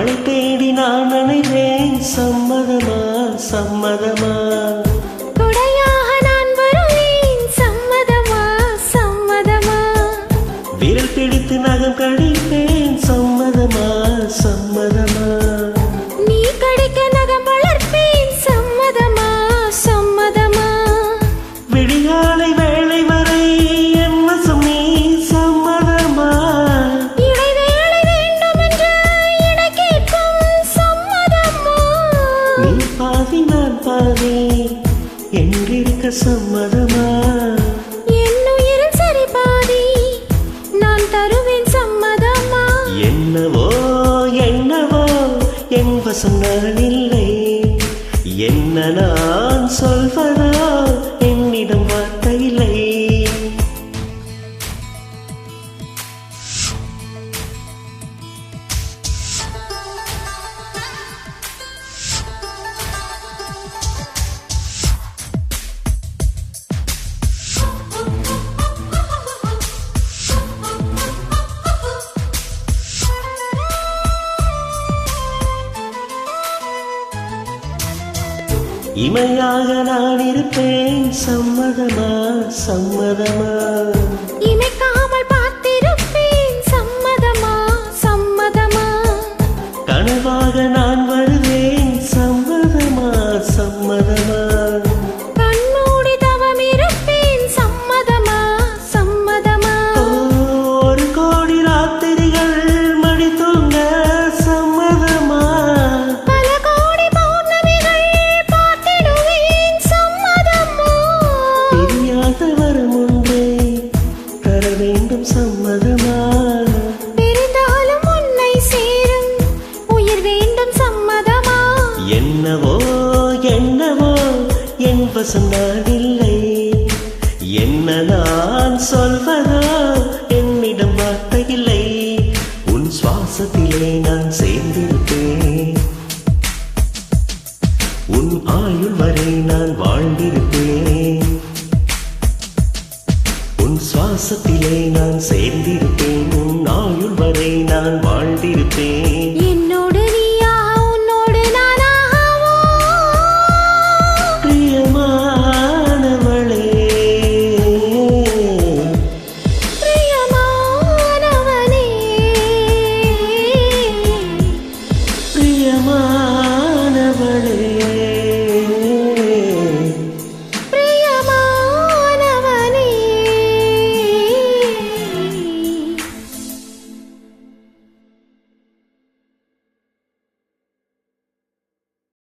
மழை தேடி நான் அணைவேன் சம்மதமா சம்மதமா கொடையாக நான் வருவேன் சம்மதமா சம்மதமா விரல் பிடித்து நகம் கடிப்பேன் சம்மதமா சம்மதமா நீ கடிக்க நகம் வளர்ப்பேன் சம்மதமா சம்மதமா விடிகாலை வேளை வரை என் வசம் நீ சம்மதமா இடைவேளை வேண்டும் என்று என கேட்கும் சம்மதமா நீ பாதி நான் பாதி என்றிருக்க சம்மதமா என் உயிரில் சரி பாதி நான் தருவேன் சம்மதமா என்னவோ என்னவோ என் வசம் நான் இல்லை என்ன நான் சொல்வதோ என்னிடம் வார்த்தை இல்லை இமையாக நான் இருப்பேன் சம்மதமா சம்மதமா இமைக்காமல் பார்த்திருப்பேன் சம்மதமா சம்மதமா கனவாக நான் வருவேன் சம்மதமா சம்மதமா கண்மூடி தவம் இருப்பேன் சம்மதமா சம்மதமா ஒரு கோடி ராத்திரிகள் மணி தூங்க சம்மதமா பல கோடி பௌர்ணமிகள் பார்த்திடுவேன் சம்மதமா தெரியாத வரம் ஒன்றை தர வேண்டும் சம்மதமா தெரிந்தாலும் உன்னை சேரும் உயிர் வேண்டும் சம்மதமா என்னவோ என்னவோ என் வசம் நான் இல்லை என்ன நான் சொல்வதோ என்னிடம் வார்த்தை இல்லை உன் சுவாசத்திலே நான் சேர்ந்திருப்பேன் உன் ஆயுள் வரை நான் வாழ்ந்திருப்பேன் உன் சுவாசத்திலே நான் சேர்ந்திருப்பேன் உன் ஆயுள் வரை நான் வாழ்ந்திருப்பேன்